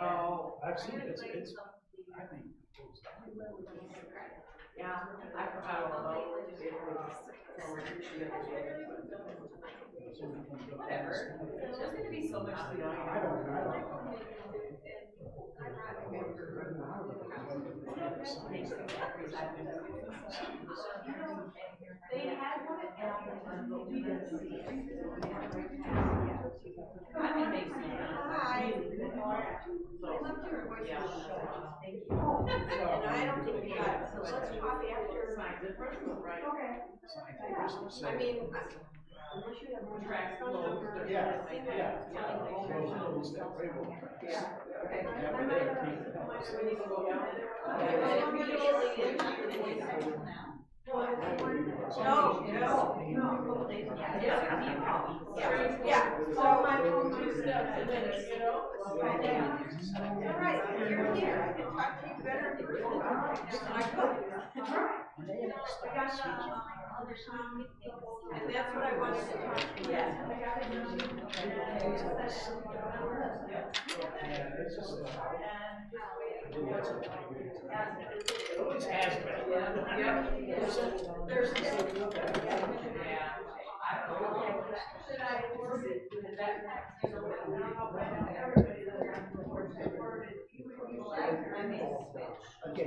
Oh, I've seen it. It's I think. Yeah, I forgot all about it. Whatever. There's gonna be so much to know. I don't know. They had one at Appleton, but we didn't see it. I'm gonna make some. Hi. I loved your voice. Yeah. Thank you. And I don't think we got it, so let's talk after. Right. Okay. I mean, unless you have more tracks. Yeah. Those that railroad tracks. Yeah. Okay. Yeah, but they have people. No. Yeah. So my phone two steps a minute, you know? All right, you're here. I can talk to you better in person than I could. I got and that's what I wanted to talk to you. Yes. It always has been. There's yeah. I don't know. Should I force it? I may switch. Okay.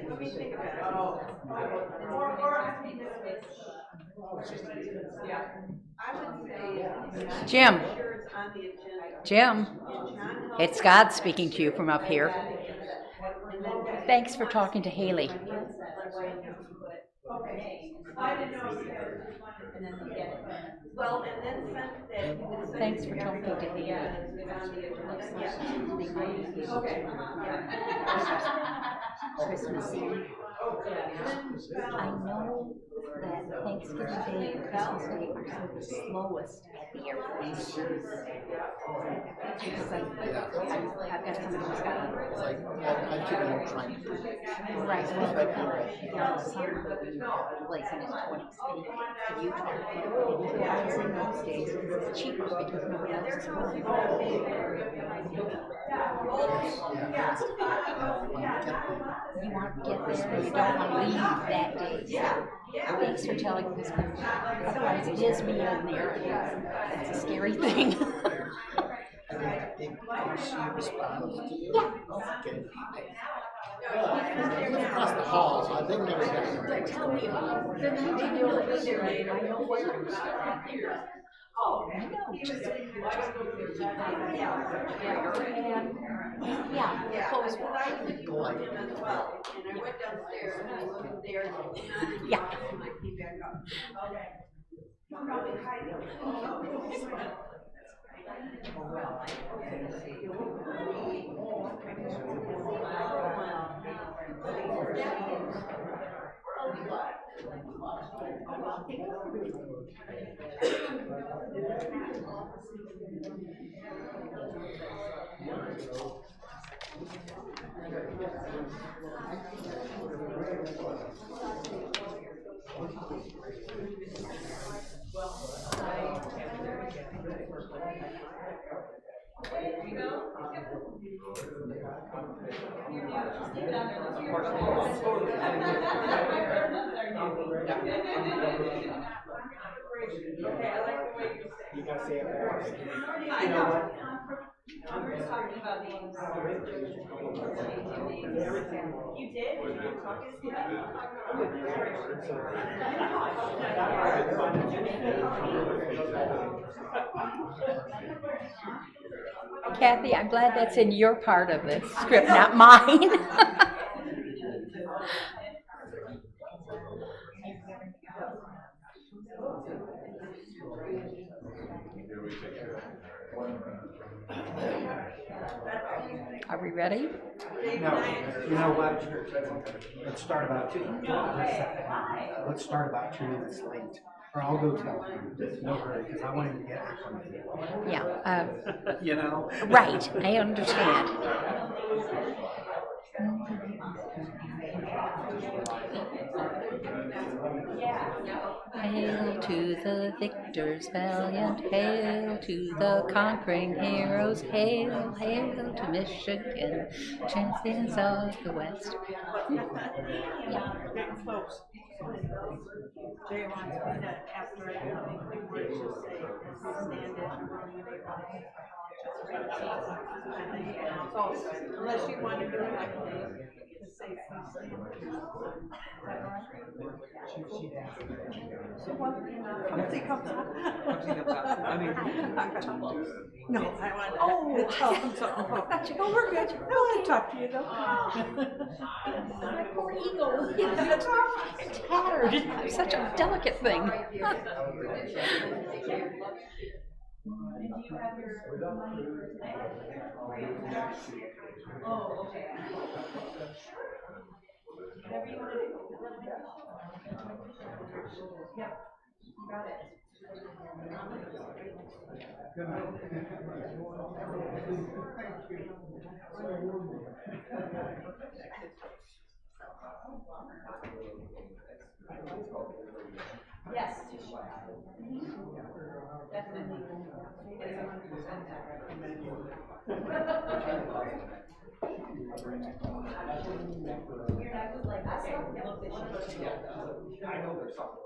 Let me think about it. Oh. Or I can switch. Yeah. I would say. Jim. Sure it's on the agenda. Jim, it's God speaking to you from up here. Thanks for talking to Haley. I didn't know. Well, and then send that. Thanks for talking to Haley. Okay. Christmas Eve. I know that Thanksgiving Day and Christmas Day are some of the slowest at the airport. Because I've got somebody who's got Like, I've given up trying to predict. right. Well, son plays in his 20s. And you told me guys in those days it's cheaper because nobody else is going. You want to get there, you don't want to leave that day. Thanks for telling this. Otherwise, it is me in there. That's a scary thing. If she responds to you, get it. Across the halls, they've never got it. Tell me about it. They're not taking it either. I know where. Oh, I know. Yeah, close one. I think you want him as well, and I went downstairs and I looked there and yeah. I came back up. Okay. Probably hide them. You gotta say it fast. I know. We were talking about names. You did? You were talking to Kathy, I'm glad that's in your part of the script, not mine. Are we ready? No, you know what? Let's start about 2 minutes late, or I'll go tell him. No hurry, because I want him to get there from me. Yeah. You know? Right, I understand. I to the victors valiant, hail to the conquering heroes, hail, hail to Michigan, champions of the West. Getting close. Jay wants me to, after I come in, just say, stand it, so, unless you want to do it, I can do it. Just say, please stand. Humpty comes up. I mean, No, I want to. Oh. Oh, we're good. I want to talk to you though. My poor ego. It's tattered. It's such a delicate thing. Oh, okay. Yep. Got it. Yes. Definitely. I know there's something.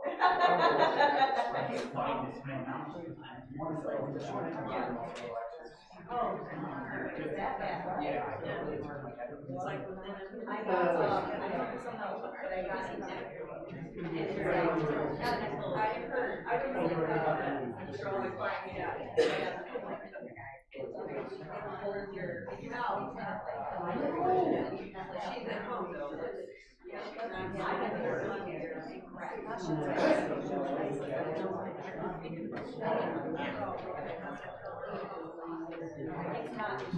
Oh, is that bad? Yeah. It's like within I got some help, but I got some. I heard, I don't think, I'm sure always finding out. Hold your, she's at home though.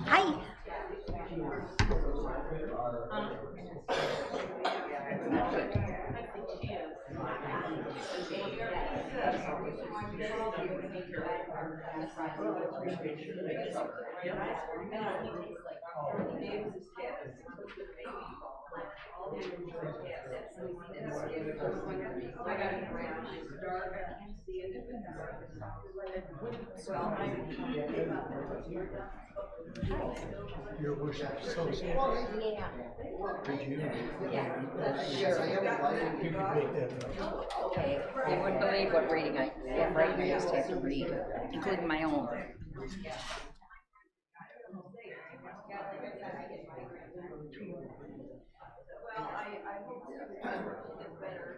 Hi. Your worship, so Yeah. did you? Sure. Okay. You wouldn't believe what writing I used to have to read, including my own. Well, I hope it's better.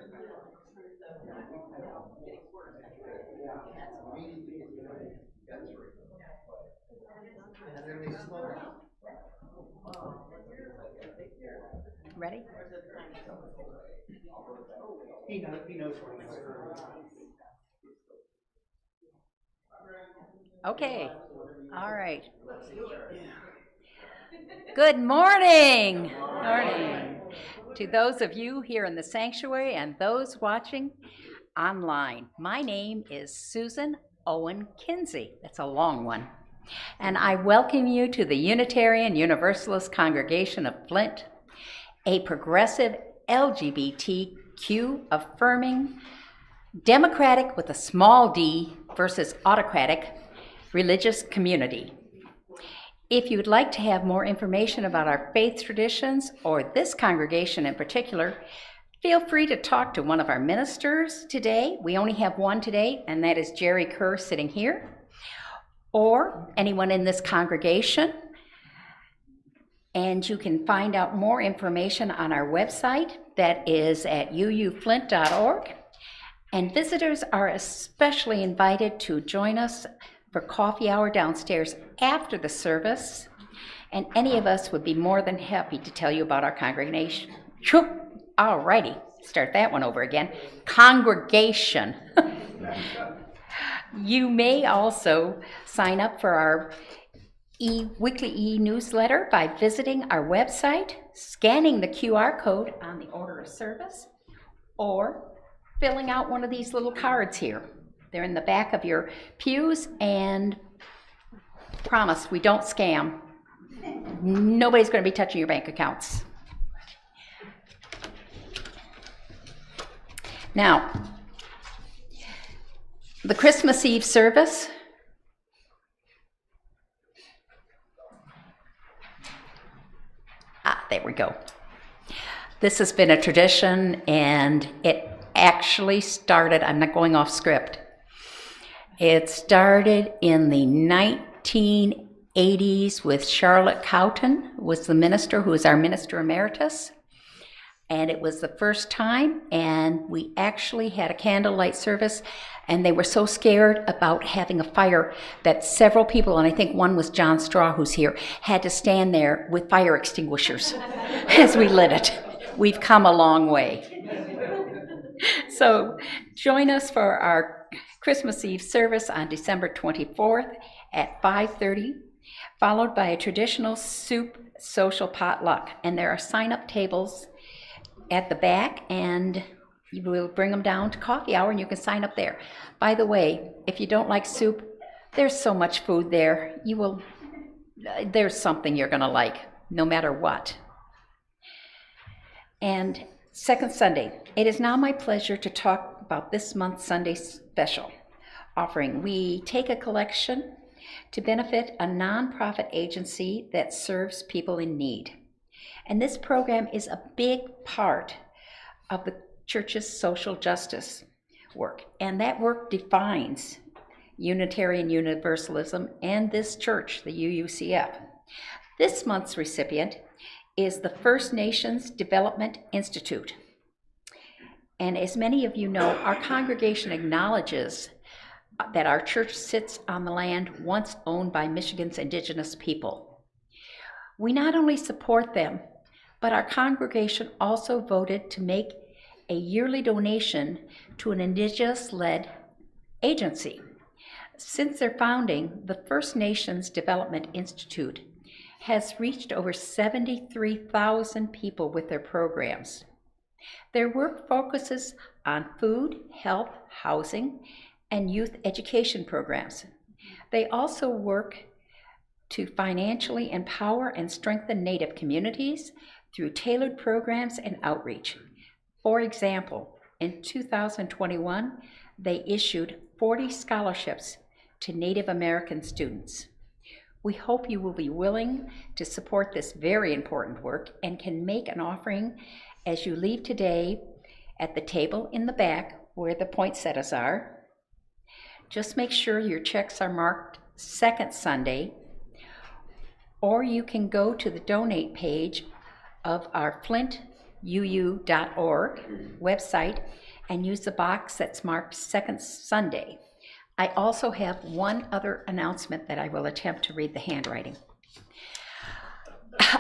Ready? He knows what he's doing. Okay. All right. Good morning. Morning. To those of you here in the sanctuary and those watching online, my name is Susan Owen Kinsey. That's a long one. And I welcome you to the Unitarian Universalist Congregation of Flint, a progressive LGBTQ affirming, democratic with a small d versus autocratic religious community. If you would like to have more information about our faith traditions or this congregation in particular, feel free to talk to one of our ministers today. We only have one today, and that is Jerry Kerr sitting here, or anyone in this congregation. And you can find out more information on our website that is at uuflint.org. And visitors are especially invited to join us for coffee hour downstairs after the service. And any of us would be more than happy to tell you about our congregation. All righty, start that one over again. Congregation. You may also sign up for our weekly e-newsletter by visiting our website, scanning the QR code on the order of service, or filling out one of these little cards here. They're in the back of your pews, and promise, we don't scam. Nobody's going to be touching your bank accounts. Now, The Christmas Eve service. There we go. This has been a tradition, and it actually started, I'm not going off script. It started in the 1980s with Charlotte Cowton, was the minister, who is our minister emeritus. And it was the first time, and we actually had a candlelight service, and they were so scared about having a fire that several people, and I think one was John Straw, who's here, had to stand there with fire extinguishers as we lit it. We've come a long way. So join us for our Christmas Eve service on December 24th at 5:30, followed by a traditional soup social potluck. And there are sign-up tables at the back, and you will bring them down to coffee hour, and you can sign up there. By the way, if you don't like soup, there's so much food there. There's something you're going to like, no matter what. And second Sunday, it is now my pleasure to talk about this month's Sunday special offering. We take a collection to benefit a nonprofit agency that serves people in need. And this program is a big part of the church's social justice work. And that work defines Unitarian Universalism and this church, the UUCF. This month's recipient is the First Nations Development Institute. And as many of you know, our congregation acknowledges that our church sits on the land once owned by Michigan's indigenous people. We not only support them, but our congregation also voted to make a yearly donation to an indigenous-led agency. Since their founding, the First Nations Development Institute has reached over 73,000 people with their programs. Their work focuses on food, health, housing, and youth education programs. They also work to financially empower and strengthen Native communities through tailored programs and outreach. For example, in 2021, they issued 40 scholarships to Native American students. We hope you will be willing to support this very important work and can make an offering as you leave today at the table in the back where the poinsettias are. Just make sure your checks are marked second Sunday, or you can go to the donate page of our flintuu.org website and use the box that's marked second Sunday. I also have one other announcement that I will attempt to read the handwriting.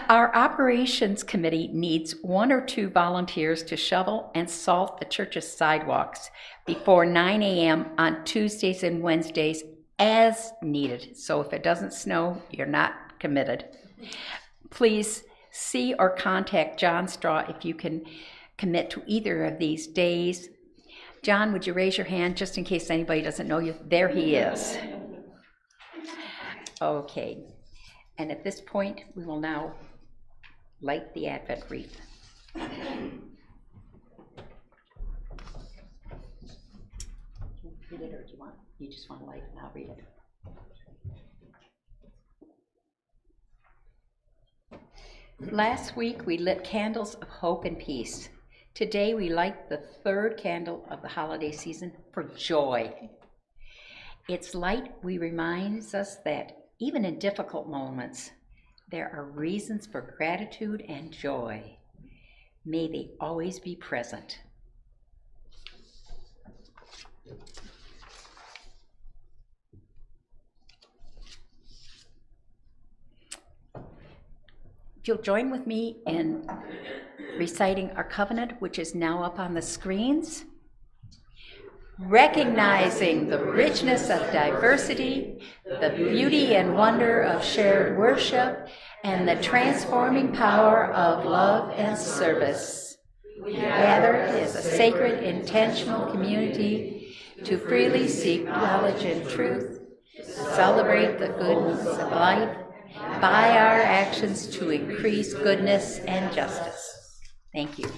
Our operations committee needs 1 or 2 volunteers to shovel and salt the church's sidewalks before 9 a.m. on Tuesdays and Wednesdays as needed. So if it doesn't snow, you're not committed. Please see or contact John Straw if you can commit to either of these days. John, would you raise your hand just in case anybody doesn't know you? There he is. Okay. And at this point, we will now light the Advent wreath. Read it, or do you just want to light it and I'll read it? Last week, we lit candles of hope and peace. Today, we light the 3rd candle of the holiday season for joy. Its light reminds us that even in difficult moments, there are reasons for gratitude and joy. May they always be present. If you'll join with me in reciting our covenant, which is now up on the screens. Recognizing the richness of diversity, the beauty and wonder of shared worship, and the transforming power of love and service. We gather as a sacred, intentional community to freely seek knowledge and truth, celebrate the goodness of life, by our actions to increase goodness and justice. Thank you.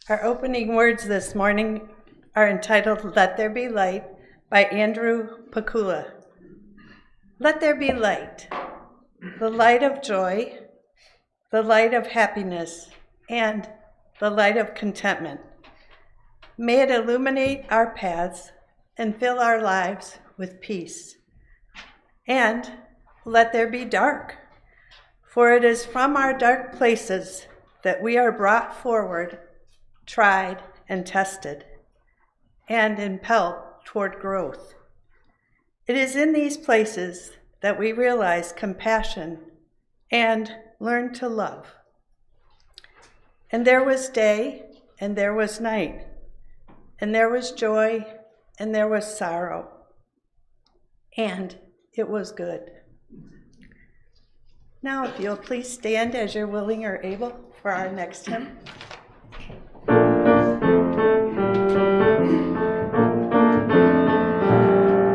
Our opening words this morning are entitled Let There Be Light by Andrew Pakula. Let there be light, the light of joy, the light of happiness, and the light of contentment. May it illuminate our paths and fill our lives with peace. And let there be dark, for it is from our dark places that we are brought forward, tried and tested, and impelled toward growth. It is in these places that we realize compassion and learn to love. And there was day, and there was night, and there was joy, and there was sorrow, and it was good. Now, if you'll please stand as you're willing or able for our next hymn.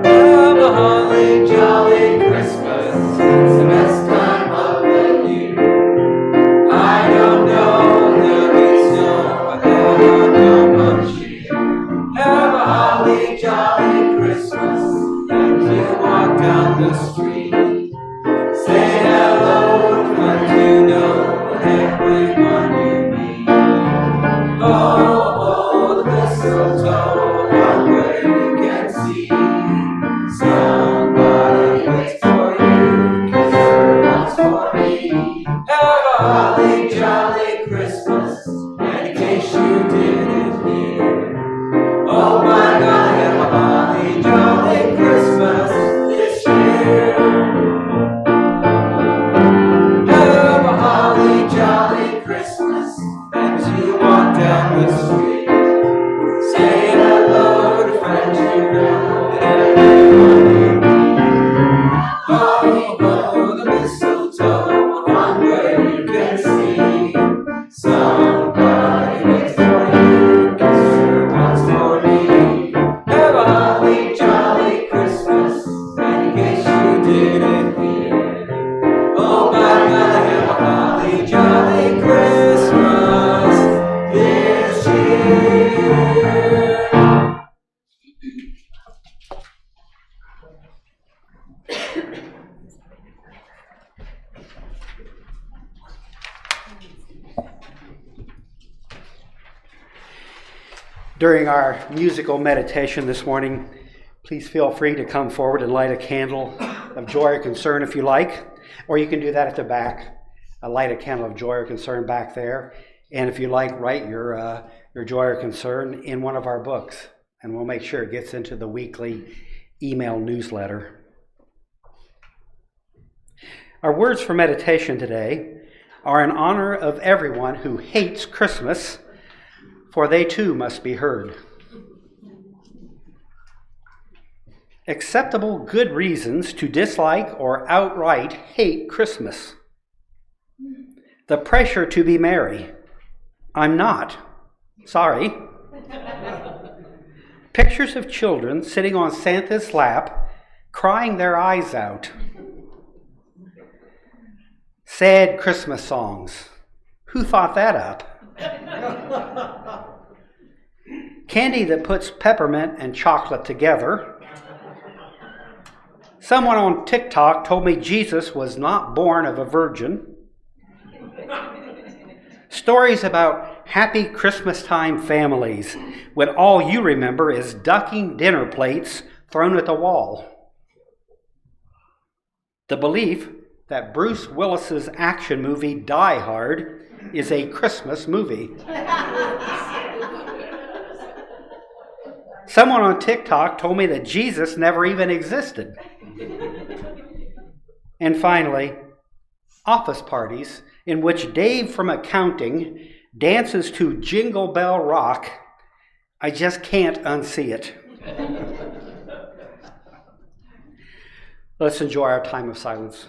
Have a holly jolly Christmas. It's the best time of the year. I don't know there'll be snow, but there are no much cheer. Have a holly jolly Christmas. As you walk down the street, say hello to one you know and everyone you meet. Oh, oh, the mistletoe, one where you can see somebody waits for you, 'cause there was for me. Have a holly jolly Christmas, and in case you didn't hear, oh my God, have a holly jolly Christmas this year. Have a holly jolly Christmas as you walk down the street. Say hello to friends you know and everyone you meet. Oh, oh, the mistletoe, one where you can see somebody waits for you, 'cause there was for me. Have a holly jolly Christmas, and in case you didn't hear, oh my God, have a holly jolly Christmas this year. During our musical meditation this morning, please feel free to come forward and light a candle of joy or concern if you like, or you can do that at the back. Light a candle of joy or concern back there, and if you like, write your joy or concern in one of our books, and we'll make sure it gets into the weekly email newsletter. Our words for meditation today are in honor of everyone who hates Christmas, for they too must be heard. Acceptable good reasons to dislike or outright hate Christmas. The pressure to be merry. I'm not. Sorry. Pictures of children sitting on Santa's lap, crying their eyes out. Sad Christmas songs. Who thought that up? Candy that puts peppermint and chocolate together. Someone on TikTok told me Jesus was not born of a virgin. Stories about happy Christmas time families when all you remember is ducking dinner plates thrown at the wall. The belief that Bruce Willis's action movie Die Hard is a Christmas movie. Someone on TikTok told me that Jesus never even existed. And finally, office parties in which Dave from accounting dances to Jingle Bell Rock. I just can't unsee it. Let's enjoy our time of silence.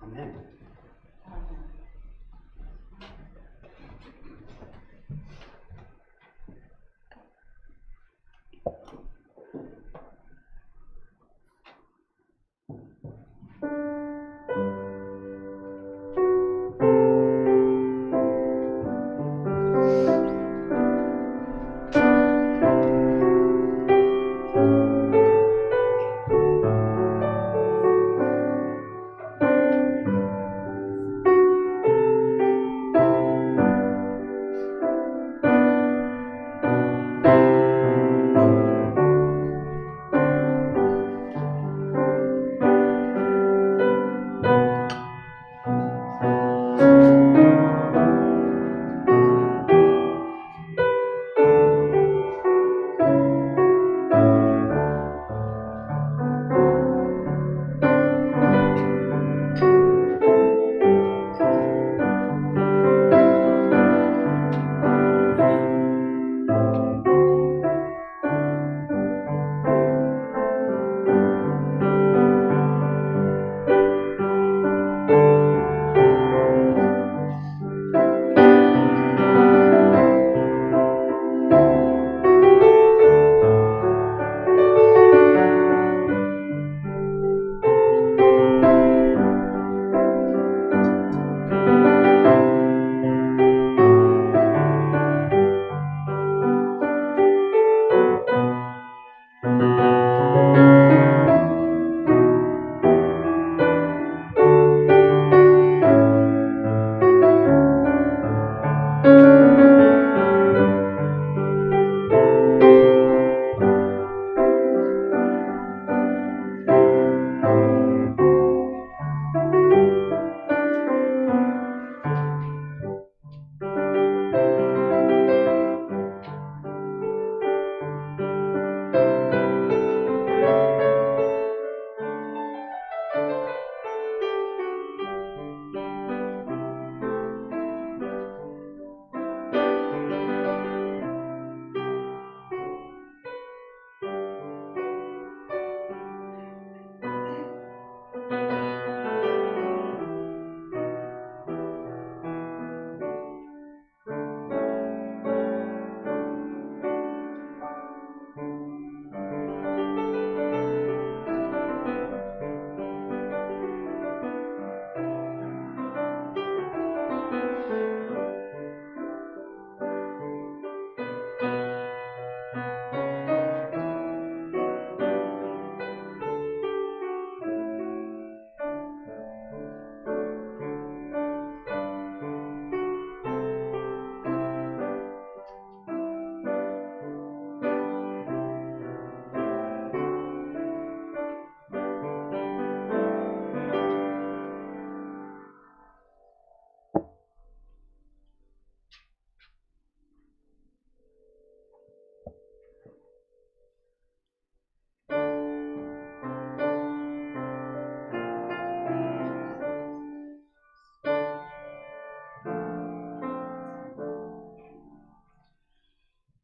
Amen.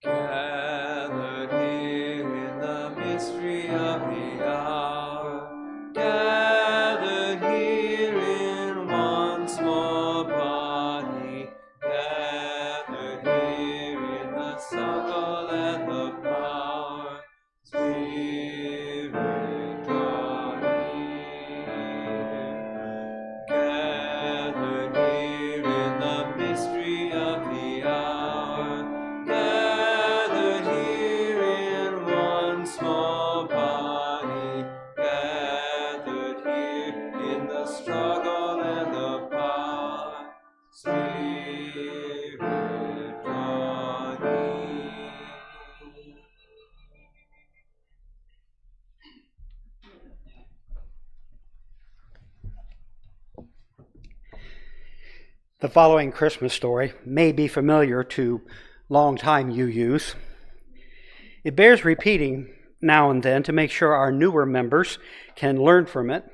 Gathered here in the mystery of the hour, gathered here in one small body, gathered here in the struggle and the power, Spirit draw near. Gathered here in the mystery of the hour, gathered here in one small body, gathered here in the struggle and the power, Spirit draw near. The following Christmas story may be familiar to longtime UUs. It bears repeating now and then to make sure our newer members can learn from it,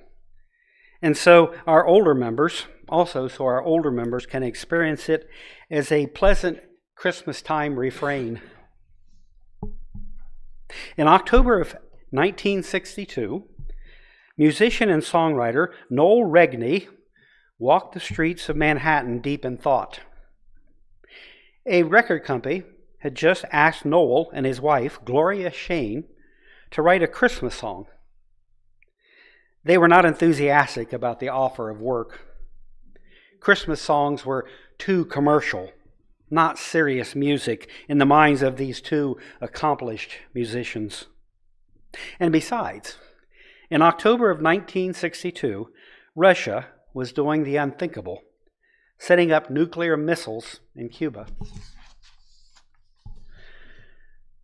and so our older members can experience it as a pleasant Christmas time refrain. In October of 1962, musician and songwriter Noel Regney walked the streets of Manhattan deep in thought. A record company had just asked Noel and his wife, Gloria Shane, to write a Christmas song. They were not enthusiastic about the offer of work. Christmas songs were too commercial, not serious music in the minds of these two accomplished musicians. And besides, in October of 1962, Russia was doing the unthinkable, setting up nuclear missiles in Cuba.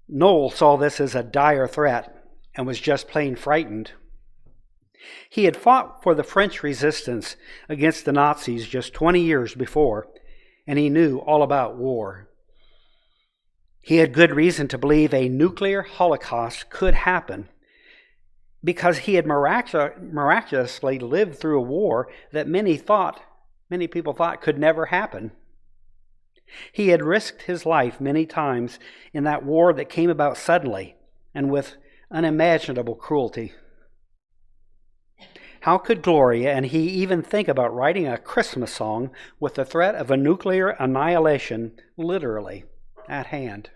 Noel saw this as a dire threat and was just plain frightened. He had fought for the French resistance against the Nazis just 20 years before, and he knew all about war. He had good reason to believe a nuclear holocaust could happen because he had miraculously lived through a war that many people thought could never happen. He had risked his life many times in that war that came about suddenly and with unimaginable cruelty. How could Gloria and he even think about writing a Christmas song with the threat of a nuclear annihilation literally at hand?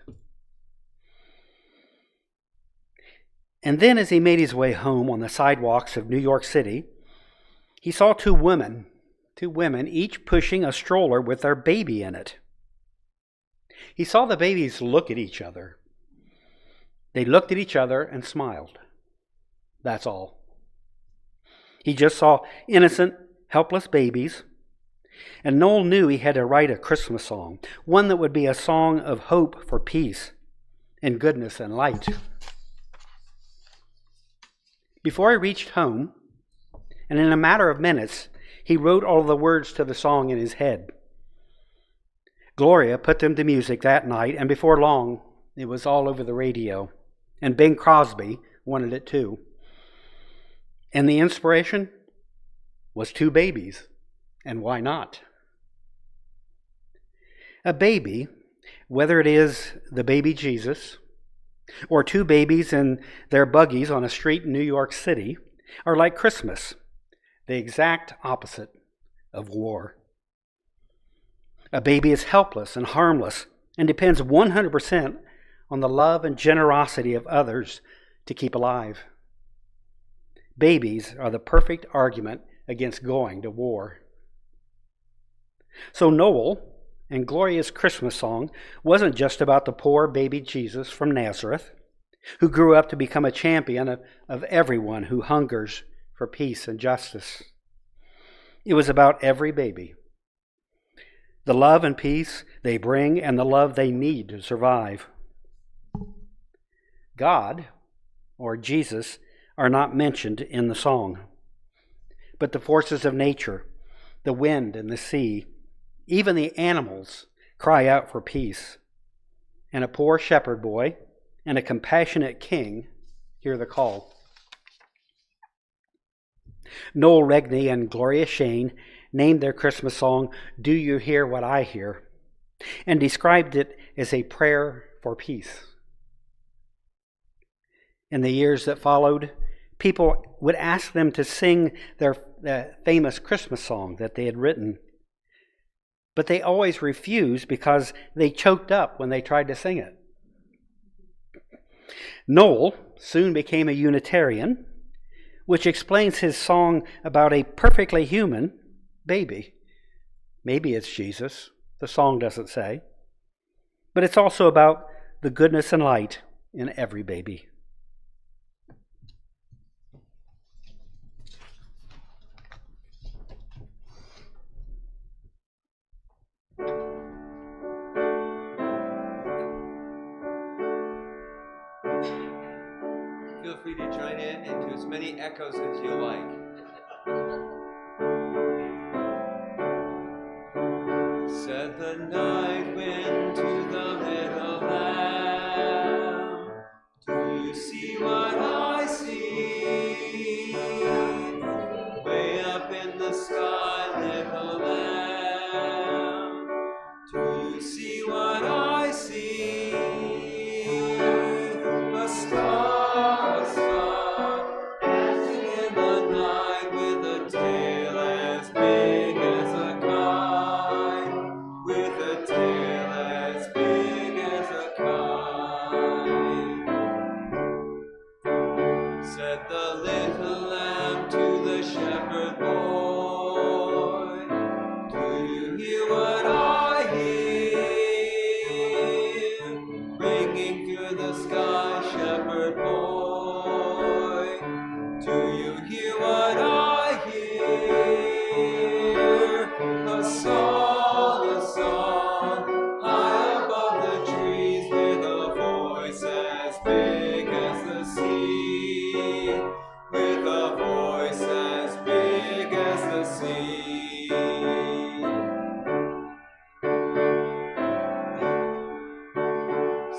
And then as he made his way home on the sidewalks of New York City, he saw two women, each pushing a stroller with their baby in it. He saw the babies look at each other. They looked at each other and smiled. That's all. He just saw innocent, helpless babies, and Noel knew he had to write a Christmas song, one that would be a song of hope for peace and goodness and light. Before he reached home, and in a matter of minutes, he wrote all the words to the song in his head. Gloria put them to music that night, and before long, it was all over the radio, and Bing Crosby wanted it too. And the inspiration was two babies, and why not? A baby, whether it is the baby Jesus or two babies in their buggies on a street in New York City, are like Christmas, the exact opposite of war. A baby is helpless and harmless and depends 100% on the love and generosity of others to keep alive. Babies are the perfect argument against going to war. So Noel and Gloria's Christmas song wasn't just about the poor baby Jesus from Nazareth, who grew up to become a champion of everyone who hungers for peace and justice. It was about every baby. The love and peace they bring and the love they need to survive. God, or Jesus, are not mentioned in the song, but the forces of nature, the wind and the sea, even the animals cry out for peace. And a poor shepherd boy and a compassionate king hear the call. Noel Regney and Gloria Shane named their Christmas song, "Do You Hear What I Hear?" and described it as a prayer for peace. In the years that followed, people would ask them to sing their famous Christmas song that they had written. But they always refused because they choked up when they tried to sing it. Noel soon became a Unitarian, which explains his song about a perfectly human baby. Maybe it's Jesus, the song doesn't say. But it's also about the goodness and light in every baby. Feel free to join in into as many echoes as you like. Said the night wind to the little lamb, do you see what I see? Way up in the sky, little lamb, do you see what I see? A star, dancing in the night with a tail as big as shepherd boy. Do you hear what I hear? Ringing through the sky, shepherd boy. Do you hear what I hear? A song, high above the trees, with a voice as big as the sea, with a voice as big as the sea.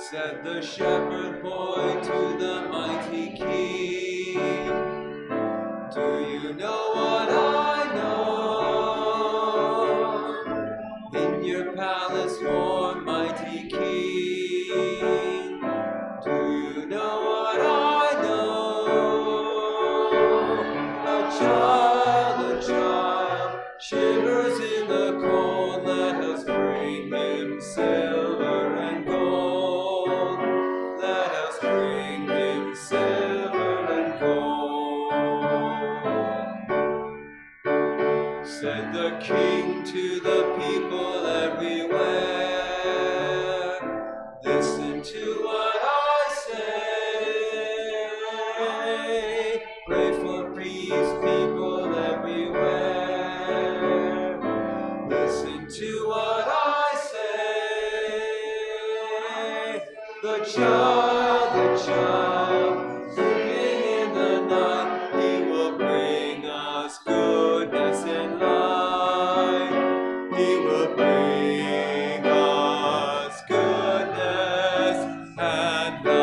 Said the shepherd boy to the mighty king, do you know what I know? In your palace warm, mighty king, do you know what I know? A child shivers in the cold, let us bring him silver and gold. Let us bring him silver and gold. Said the king to the people everywhere, listen to what I say. Pray for peace, people everywhere. Listen to what I say. The child, sleeping in the night, he will bring us goodness and light. He will bring us goodness and light.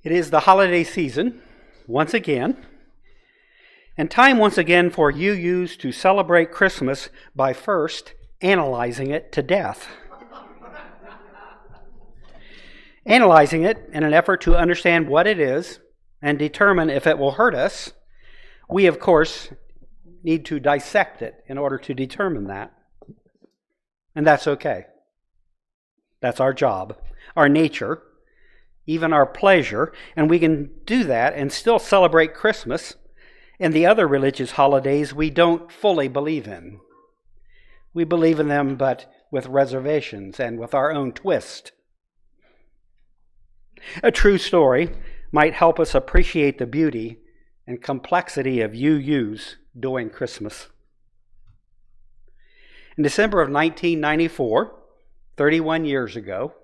It is the holiday season, once again, and time once again for UUs to celebrate Christmas by first analyzing it to death. Analyzing it in an effort to understand what it is and determine if it will hurt us. We, of course, need to dissect it in order to determine that. And that's okay. That's our job, our nature, even our pleasure, and we can do that and still celebrate Christmas and the other religious holidays we don't fully believe in. We believe in them, but with reservations and with our own twist. A true story might help us appreciate the beauty and complexity of UUs doing Christmas. In December of 1994, 31 years ago,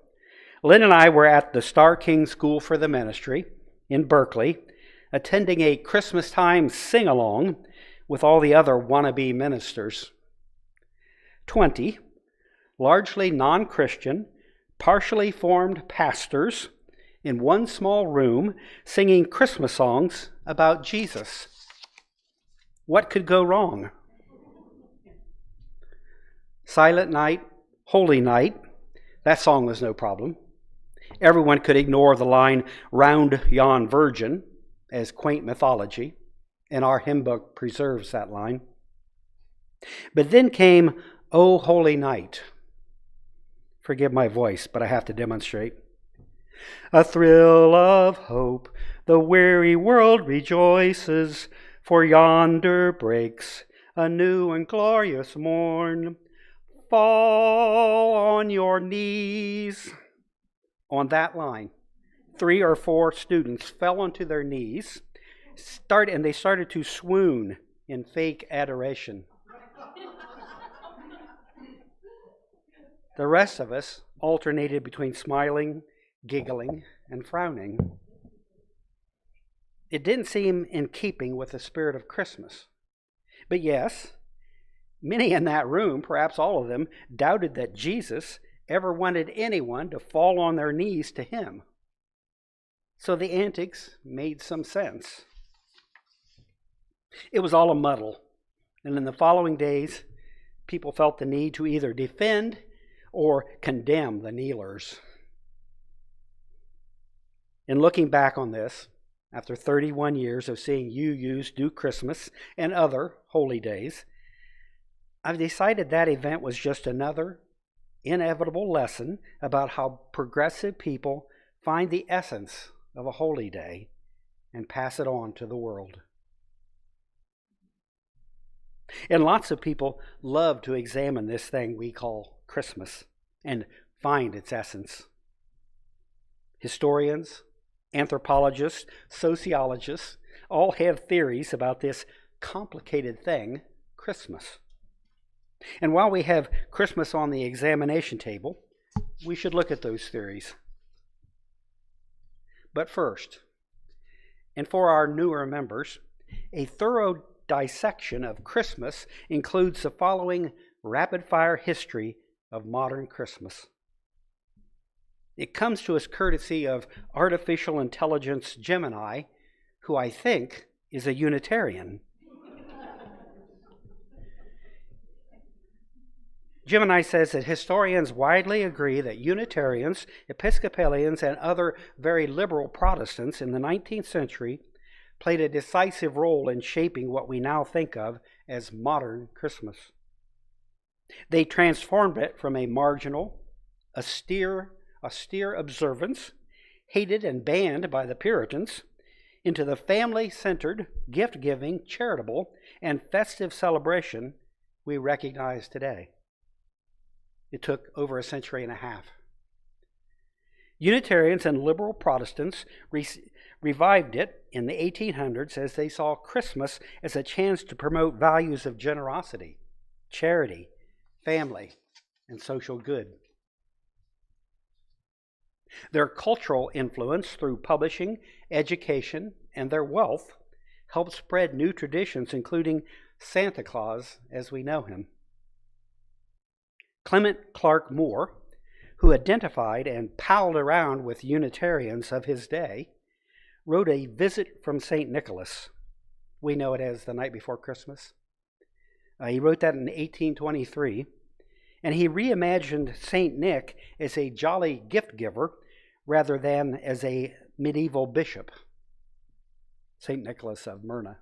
Lynn and I were at the Star King School for the Ministry in Berkeley, attending a Christmas time sing-along with all the other wannabe ministers. 20 largely non-Christian, partially formed pastors in one small room singing Christmas songs about Jesus. What could go wrong? Silent Night, Holy Night, that song was no problem. Everyone could ignore the line, "Round yon virgin," as quaint mythology, and our hymn book preserves that line. But then came "O Holy Night." Forgive my voice, but I have to demonstrate. A thrill of hope, the weary world rejoices, for yonder breaks a new and glorious morn. Fall on your knees. On that line, 3 or 4 students fell onto their knees, and they started to swoon in fake adoration. The rest of us alternated between smiling, giggling, and frowning. It didn't seem in keeping with the spirit of Christmas. But yes, many in that room, perhaps all of them, doubted that Jesus ever wanted anyone to fall on their knees to him. So the antics made some sense. It was all a muddle, and in the following days, people felt the need to either defend or condemn the kneelers. In looking back on this, after 31 years of seeing UUs do Christmas and other holy days, I've decided that event was just another inevitable lesson about how progressive people find the essence of a holy day and pass it on to the world. And lots of people love to examine this thing we call Christmas and find its essence. Historians, anthropologists, sociologists all have theories about this complicated thing, Christmas. And while we have Christmas on the examination table, we should look at those theories. But first, and for our newer members, a thorough dissection of Christmas includes the following rapid-fire history of modern Christmas. It comes to us courtesy of artificial intelligence Gemini, who I think is a Unitarian. Gemini says that historians widely agree that Unitarians, Episcopalians, and other very liberal Protestants in the 19th century played a decisive role in shaping what we now think of as modern Christmas. They transformed it from a marginal, austere observance, hated and banned by the Puritans, into the family-centered, gift-giving, charitable, and festive celebration we recognize today. It took over a century and a half. Unitarians and liberal Protestants revived it in the 1800s as they saw Christmas as a chance to promote values of generosity, charity, family, and social good. Their cultural influence through publishing, education, and their wealth helped spread new traditions, including Santa Claus as we know him. Clement Clark Moore, who identified and palled around with Unitarians of his day, wrote a Visit from St. Nicholas. We know it as The Night Before Christmas. He wrote that in 1823, and he reimagined St. Nick as a jolly gift giver rather than as a medieval bishop, St. Nicholas of Myra.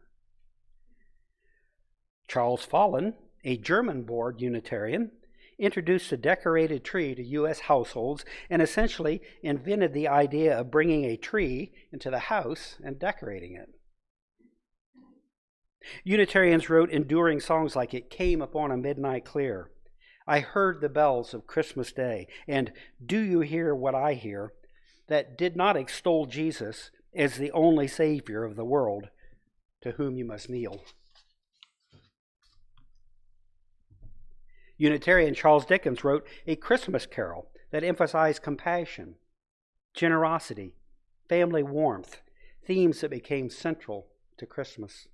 Charles Follen, a German-born Unitarian, introduced a decorated tree to U.S. households and essentially invented the idea of bringing a tree into the house and decorating it. Unitarians wrote enduring songs like It Came Upon a Midnight Clear, I Heard the Bells of Christmas Day, and Do You Hear What I Hear, that did not extol Jesus as the only Savior of the world to whom you must kneel. Unitarian Charles Dickens wrote a Christmas carol that emphasized compassion, generosity, family warmth, themes that became central to Christmas.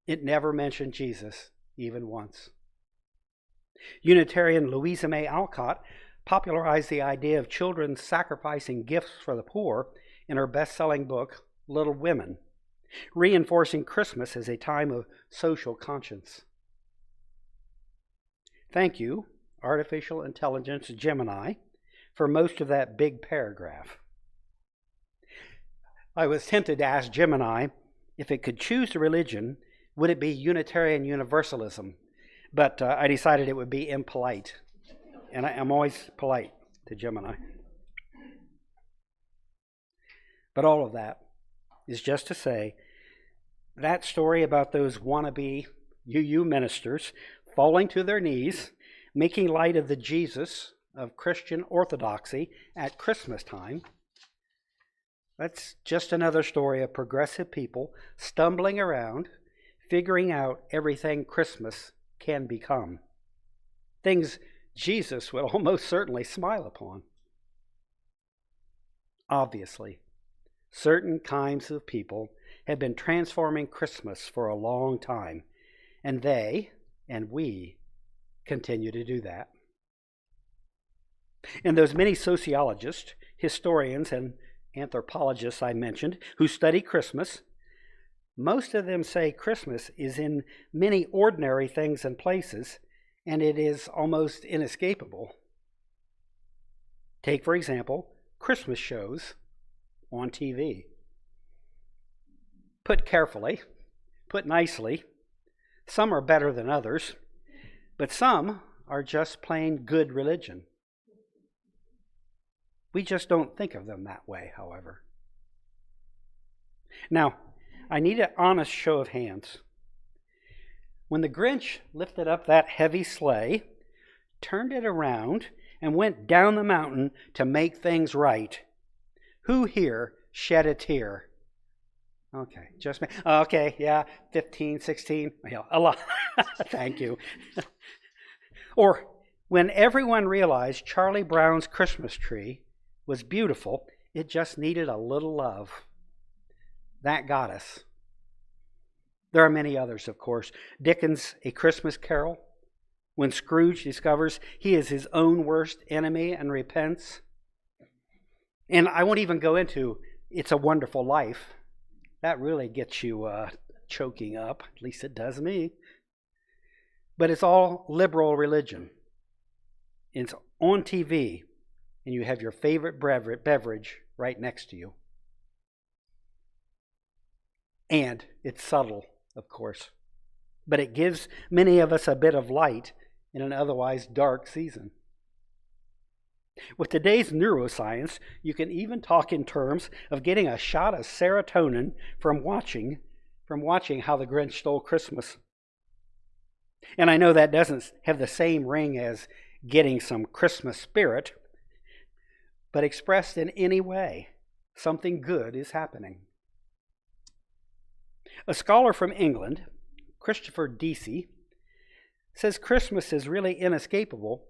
It never mentioned Jesus, even once. Unitarian Louisa May Alcott popularized the idea of children sacrificing gifts for the poor in her best-selling book, Little Women, reinforcing Christmas as a time of social conscience. Thank you, artificial intelligence Gemini, for most of that big paragraph. I was tempted to ask Gemini if it could choose a religion, would it be Unitarian Universalism? But I decided it would be impolite. And I'm always polite to Gemini. But all of that is just to say that story about those wannabe UU ministers falling to their knees, making light of the Jesus of Christian orthodoxy at Christmas time, that's just another story of progressive people stumbling around, figuring out everything Christmas can become. Things Jesus would almost certainly smile upon. Obviously, certain kinds of people have been transforming Christmas for a long time, and they and we continue to do that. And those many sociologists, historians, and anthropologists I mentioned who study Christmas, most of them say Christmas is in many ordinary things and places, and it is almost inescapable. Take, for example, Christmas shows on TV. Put carefully, put nicely, some are better than others, But some are just plain good religion. We just don't think of them that way, however. Now, I need an honest show of hands. When the Grinch lifted up that heavy sleigh, turned it around, and went down the mountain to make things right, who here shed a tear? Okay, just me. Okay, yeah, 15, 16, yeah, a lot. Thank you. Or when everyone realized Charlie Brown's Christmas tree was beautiful, it just needed a little love. That got us. There are many others, of course. Dickens' A Christmas Carol, when Scrooge discovers he is his own worst enemy and repents. And I won't even go into It's a Wonderful Life. That really gets you choking up. At least it does me. But it's all liberal religion. It's on TV, and you have your favorite beverage right next to you. And it's subtle, of course. But it gives many of us a bit of light in an otherwise dark season. With today's neuroscience, you can even talk in terms of getting a shot of serotonin from watching How the Grinch Stole Christmas. And I know that doesn't have the same ring as getting some Christmas spirit, but expressed in any way, something good is happening. A scholar from England, Christopher Deasy, says Christmas is really inescapable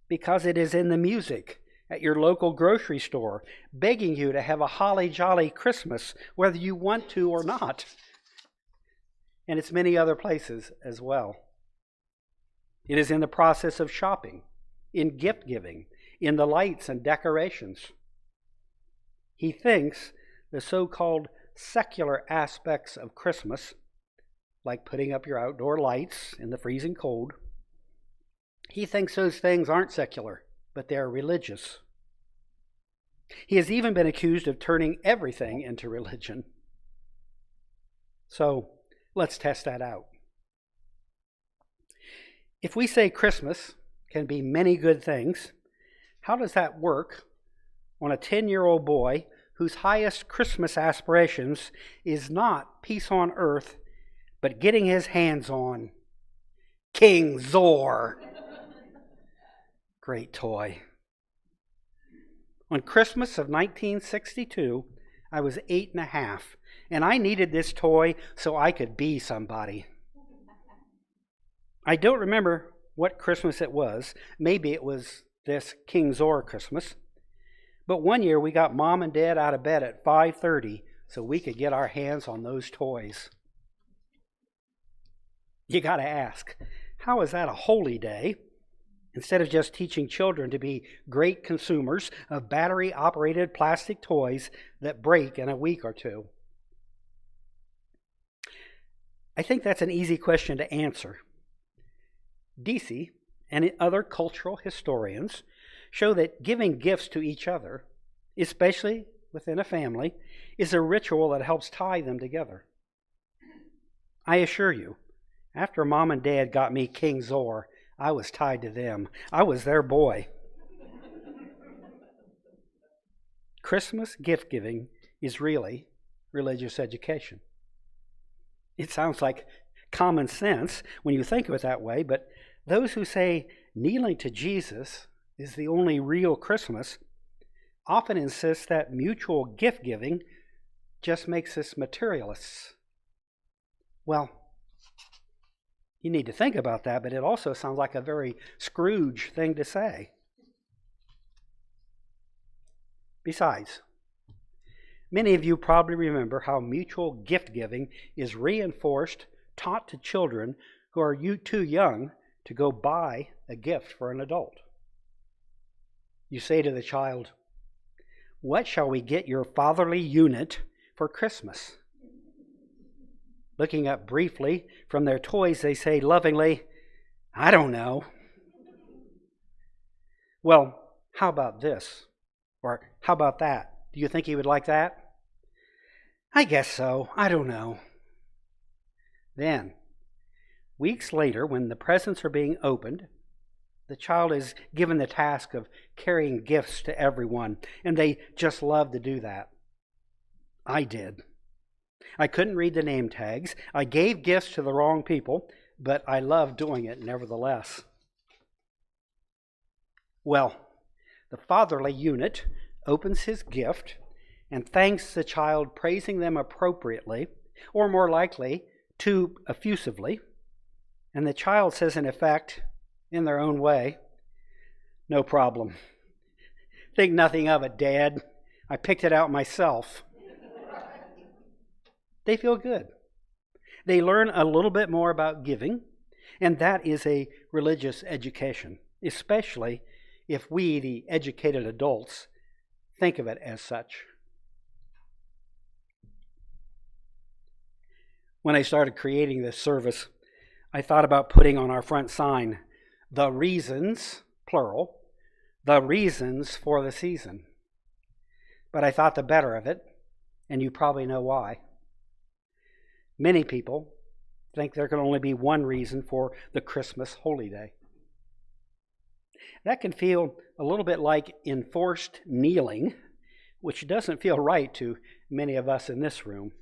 because it is in the music at your local grocery store, begging you to have a holly jolly Christmas, whether you want to or not. And it's many other places as well. It is in the process of shopping, in gift giving, in the lights and decorations. He thinks the so-called secular aspects of Christmas, like putting up your outdoor lights in the freezing cold, he thinks those things aren't secular, but they're religious. He has even been accused of turning everything into religion. So let's test that out. If we say Christmas can be many good things, how does that work on a 10-year-old boy whose highest Christmas aspirations is not peace on earth, but getting his hands on King Zor? Great toy. On Christmas of 1962, I was 8.5, and I needed this toy so I could be somebody. I don't remember what Christmas it was. Maybe it was this King Zor Christmas. But one year we got Mom and Dad out of bed at 5:30 so we could get our hands on those toys. You got to ask, how is that a holy day? Instead of just teaching children to be great consumers of battery-operated plastic toys that break in a week or two. I think that's an easy question to answer. Deasy and other cultural historians show that giving gifts to each other, especially within a family, is a ritual that helps tie them together. I assure you, after Mom and Dad got me King Zor, I was tied to them. I was their boy. Christmas gift giving is really religious education. It sounds like common sense when you think of it that way, but those who say kneeling to Jesus is the only real Christmas often insist that mutual gift giving just makes us materialists. Well, you need to think about that, but it also sounds like a very Scrooge thing to say. Besides, many of you probably remember how mutual gift giving is reinforced, taught to children who are too young to go buy a gift for an adult. You say to the child, "What shall we get your fatherly unit for Christmas?" Looking up briefly from their toys, they say lovingly, "I don't know." Well, how about this? Or how about that? Do you think he would like that? "I guess so. I don't know." Then, Weeks later, when the presents are being opened, the child is given the task of carrying gifts to everyone, and they just love to do that. I did. I couldn't read the name tags. I gave gifts to the wrong people, but I loved doing it nevertheless. Well, the fatherly unit opens his gift and thanks the child, praising them appropriately, or more likely, too effusively. And the child says, in effect, in their own way, "No problem. Think nothing of it, Dad. I picked it out myself." They feel good. They learn a little bit more about giving, and that is a religious education, especially if we, the educated adults, think of it as such. When I started creating this service, I thought about putting on our front sign, "The reasons," plural, "the reasons for the season." But I thought the better of it, and you probably know why. Many people think there can only be one reason for the Christmas holy day. That can feel a little bit like enforced kneeling, which doesn't feel right to many of us in this room.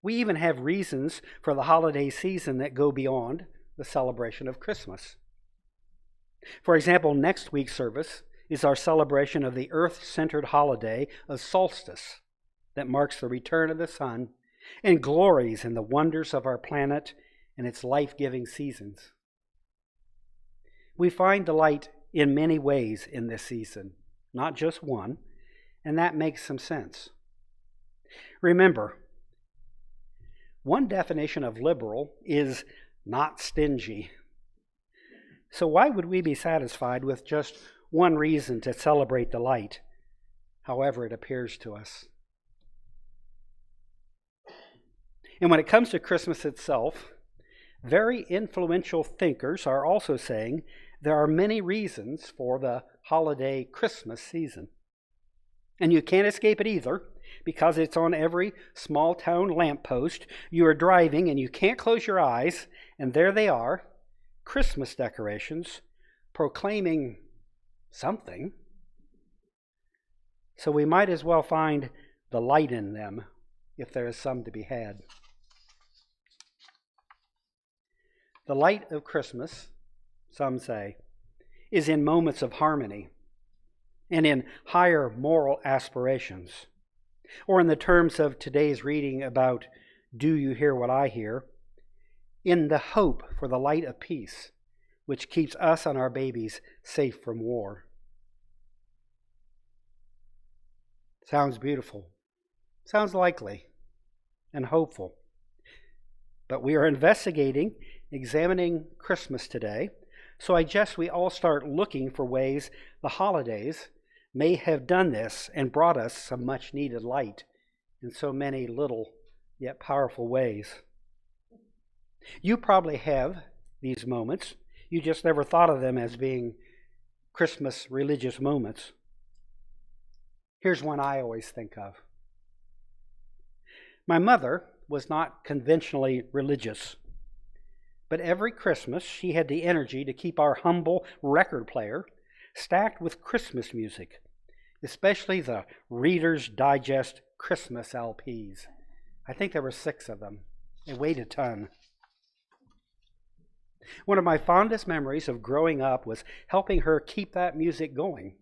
We even have reasons for the holiday season that go beyond the celebration of Christmas. For example, next week's service is our celebration of the earth-centered holiday of solstice that marks the return of the sun and glories in the wonders of our planet and its life-giving seasons. We find delight in many ways in this season, not just one, and that makes some sense. Remember, one definition of liberal is not stingy. So why would we be satisfied with just one reason to celebrate delight, however it appears to us? And when it comes to Christmas itself, very influential thinkers are also saying there are many reasons for the holiday Christmas season. And you can't escape it either, because it's on every small town lamppost. You are driving and you can't close your eyes, and there they are, Christmas decorations proclaiming something. So we might as well find the light in them if there is some to be had. The light of Christmas, some say, is in moments of harmony and in higher moral aspirations. Or in the terms of today's reading about "Do you hear what I hear?" in the hope for the light of peace, which keeps us and our babies safe from war. Sounds beautiful. Sounds likely and hopeful. But we are examining Christmas today, so I guess we all start looking for ways the holidays may have done this and brought us some much needed light in so many little yet powerful ways. You probably have these moments. You just never thought of them as being Christmas religious moments. Here's one I always think of. My mother was not conventionally religious, but every Christmas she had the energy to keep our humble record player stacked with Christmas music, especially the Reader's Digest Christmas LPs. I think there were 6 of them. They weighed a ton. One of my fondest memories of growing up was helping her keep that music going.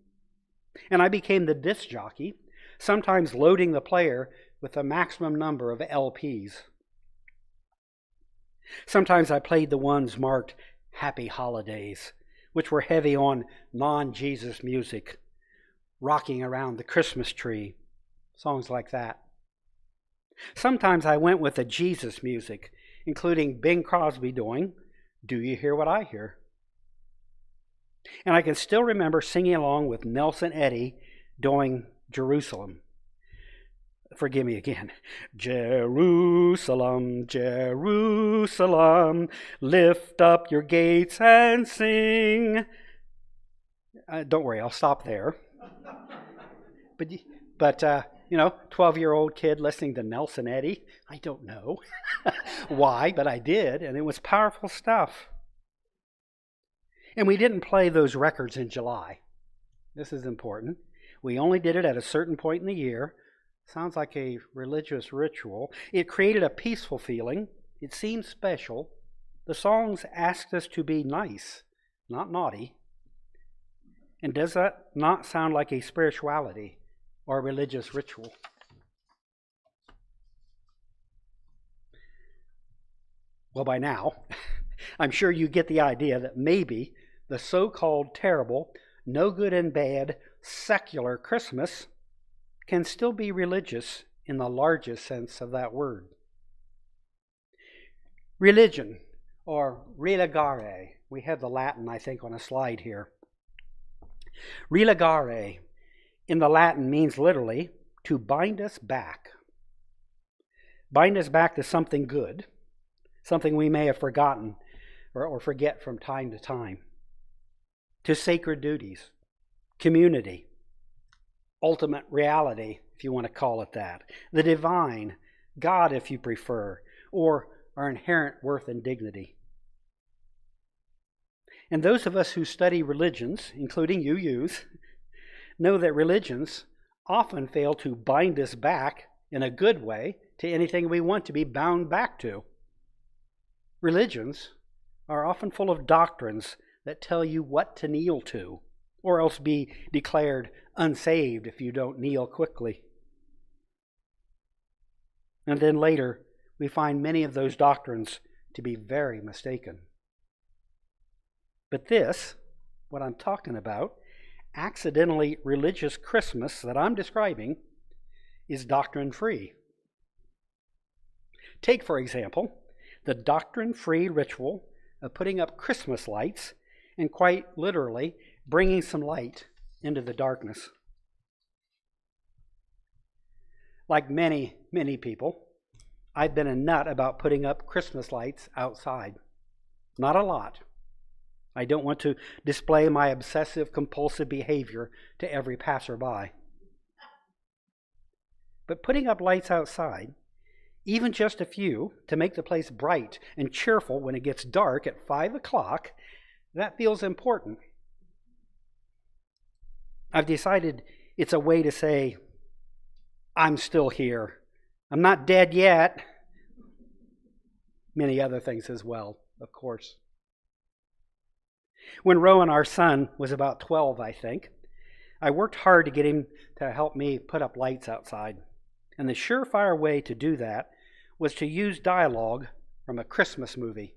And I became the disc jockey, sometimes loading the player with a maximum number of LPs. Sometimes I played the ones marked Happy Holidays, which were heavy on non-Jesus music, rocking around the Christmas tree, songs like that. Sometimes I went with the Jesus music, including Bing Crosby doing "Do You Hear What I Hear?" And I can still remember singing along with Nelson Eddy doing Jerusalem. Forgive me again. Jerusalem, Jerusalem, lift up your gates and sing. Don't worry, I'll stop there. But 12-year-old kid listening to Nelson Eddy. I don't know why, but I did, and it was powerful stuff. And we didn't play those records in July. This is important. We only did it at a certain point in the year. Sounds like a religious ritual. It created a peaceful feeling. It seemed special. The songs asked us to be nice, not naughty. And does that not sound like a spirituality or a religious ritual? Well, by now, I'm sure you get the idea that maybe the so-called terrible, no good and bad, secular Christmas can still be religious in the largest sense of that word. Religion, or religare. We have the Latin, I think, on a slide here. Religare in the Latin means literally to bind us back. Bind us back to something good, something we may have forgotten or forget from time to time. To sacred duties, community, ultimate reality, if you want to call it that, the divine, God if you prefer, or our inherent worth and dignity. And those of us who study religions, including UUs, know that religions often fail to bind us back in a good way to anything we want to be bound back to. Religions are often full of doctrines that tell you what to kneel to, or else be declared unsaved if you don't kneel quickly. And then later, we find many of those doctrines to be very mistaken. But this, what I'm talking about, accidentally religious Christmas that I'm describing, is doctrine-free. Take, for example, the doctrine-free ritual of putting up Christmas lights and quite literally bringing some light into the darkness. Like many, many people, I've been a nut about putting up Christmas lights outside. Not a lot. I don't want to display my obsessive-compulsive behavior to every passerby. But putting up lights outside, even just a few, to make the place bright and cheerful when it gets dark at 5 o'clock, that feels important. I've decided it's a way to say, I'm still here. I'm not dead yet. Many other things as well, of course. When Rowan, our son, was about 12, I think, I worked hard to get him to help me put up lights outside. And the surefire way to do that was to use dialogue from a Christmas movie.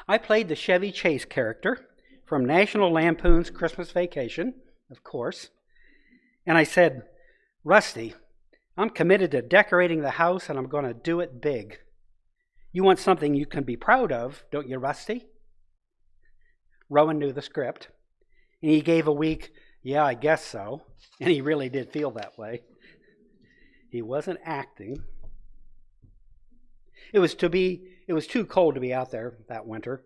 I played the Chevy Chase character from National Lampoon's Christmas Vacation, of course, and I said, Rusty, I'm committed to decorating the house and I'm going to do it big. You want something you can be proud of, don't you, Rusty? Rowan knew the script, and he gave a weak, yeah, I guess so, and he really did feel that way. He wasn't acting. It was too cold to be out there that winter,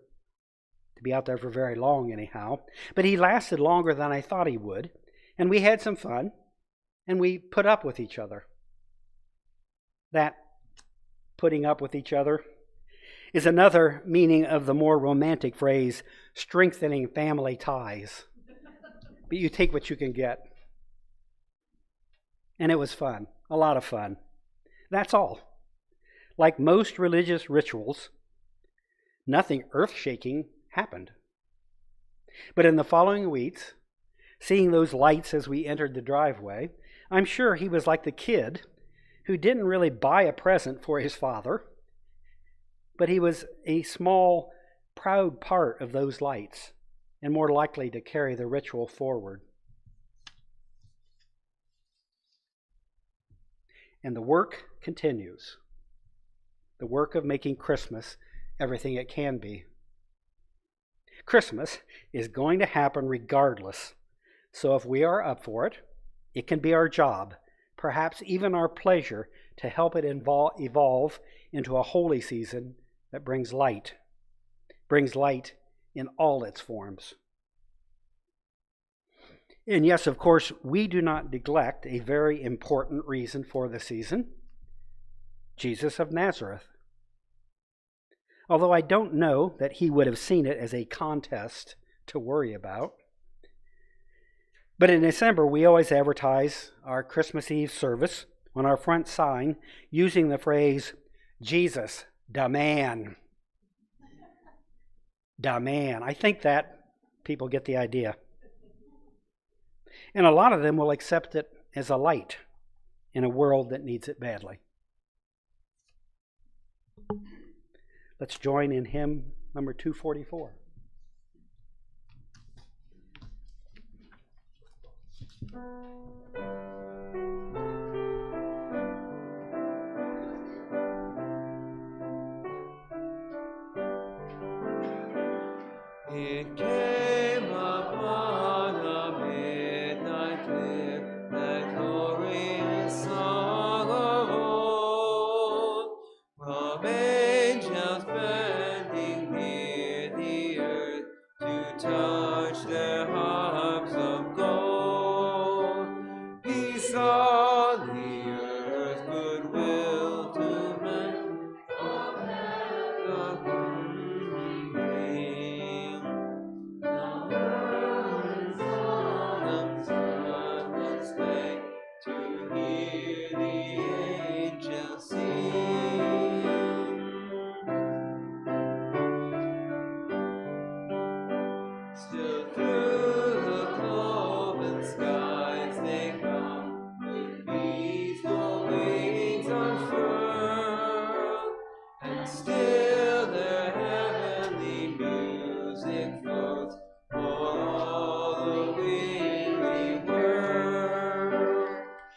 to be out there for very long anyhow, but he lasted longer than I thought he would, and we had some fun, and we put up with each other. That putting up with each other is another meaning of the more romantic phrase, strengthening family ties. But you take what you can get. And it was fun, a lot of fun. That's all. Like most religious rituals, nothing earth-shaking happened. But in the following weeks, seeing those lights as we entered the driveway, I'm sure he was like the kid who didn't really buy a present for his father, but he was a small, proud part of those lights and more likely to carry the ritual forward. And the work continues. The work of making Christmas everything it can be. Christmas is going to happen regardless. So if we are up for it, it can be our job, perhaps even our pleasure, to help it evolve into a holy season that brings light in all its forms. And yes, of course, we do not neglect a very important reason for the season, Jesus of Nazareth. Although I don't know that he would have seen it as a contest to worry about. But in December, we always advertise our Christmas Eve service on our front sign using the phrase, Jesus, da man. Da man. I think that people get the idea. And a lot of them will accept it as a light in a world that needs it badly. Let's join in hymn number 244. It came upon a midnight clear, that glorious song of old, from angels bending near the earth to touch their harps of gold. He saw the earth goodwill to men, the bring. The world is on its way to hear the angels sing. Still through the cloven skies they come, with peaceful wings unfurled, and still their heavenly music floats o'er all the weary world.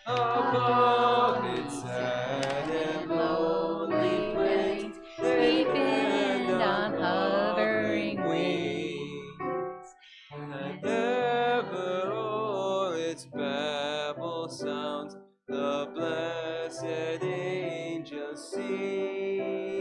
Above its sad and lonely plains they bend on hovering wings, and ever o'er its babel sounds the blessed angels sing.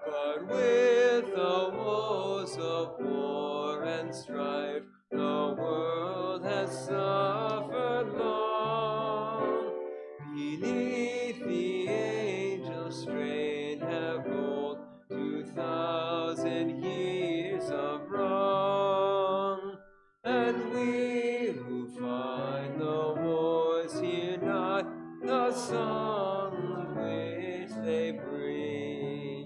But with the woes of war and strife, the world has suffered long. Beneath the angels' strain have rolled 2,000 years of wrong. And we who find the wars hear not the songs which they bring.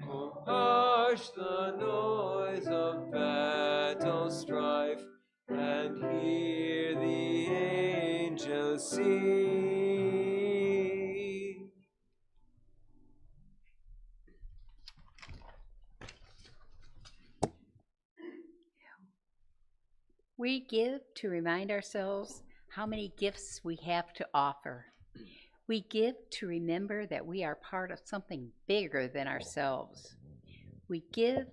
Oh, hush the noise of battle strife, and hear the angels sing. We give to remind ourselves how many gifts we have to offer. We give to remember that we are part of something bigger than ourselves. We give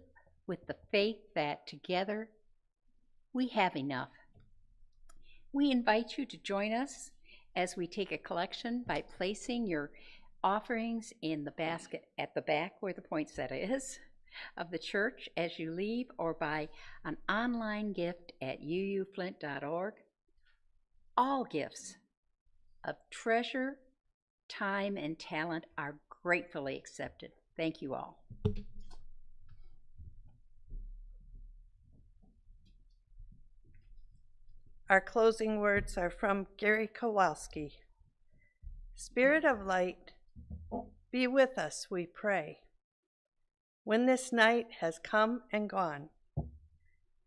with the faith that together we have enough. We invite you to join us as we take a collection by placing your offerings in the basket at the back where the poinsettia is of the church as you leave, or by an online gift at uuflint.org. All gifts of treasure, time, and talent are gratefully accepted. Thank you all. Our closing words are from Gary Kowalski. Spirit of light, be with us, we pray. When this night has come and gone,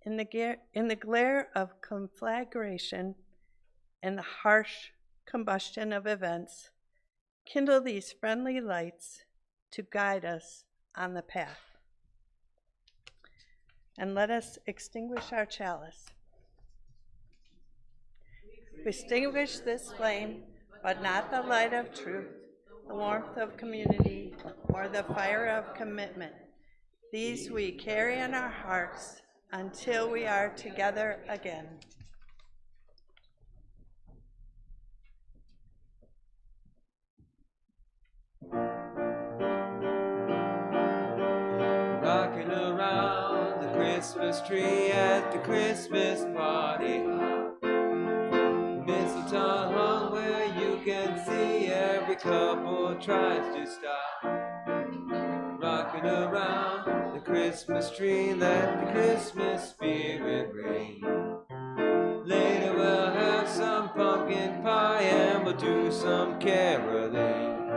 in the glare of conflagration and the harsh combustion of events, kindle these friendly lights to guide us on the path. And let us extinguish our chalice. Extinguish this flame, but not the light of truth, the warmth of community, or the fire of commitment. These we carry in our hearts until we are together again. Rocking around Christmas tree at the Christmas party. Mistletoe hung where you can see every couple tries to stop. Rocking around the Christmas tree, let the Christmas spirit ring. Later we'll have some pumpkin pie and we'll do some caroling.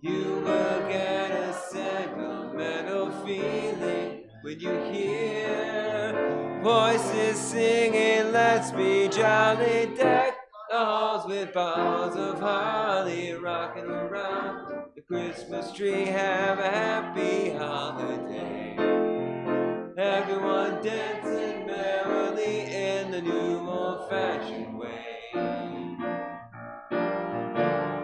You will get a sentimental feeling when you hear voices singing, let's be jolly, deck the halls with boughs of holly, rocking around the Christmas tree, have a happy holiday. Everyone dancing merrily in the new old-fashioned way.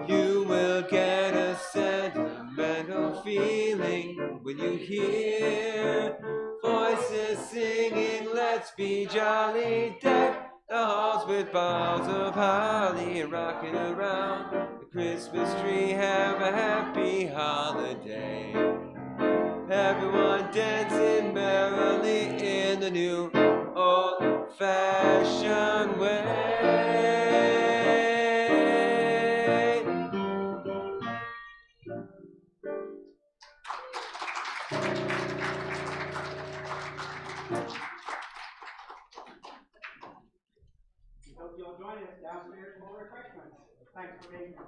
You will get a sentimental feeling when you hear voices singing, let's be jolly, deck the halls with boughs of holly, rocking around the Christmas tree, have a happy holiday. Everyone dancing merrily in the new old-fashioned way. Hope you'll join us downstairs for refreshments. Thanks for being here.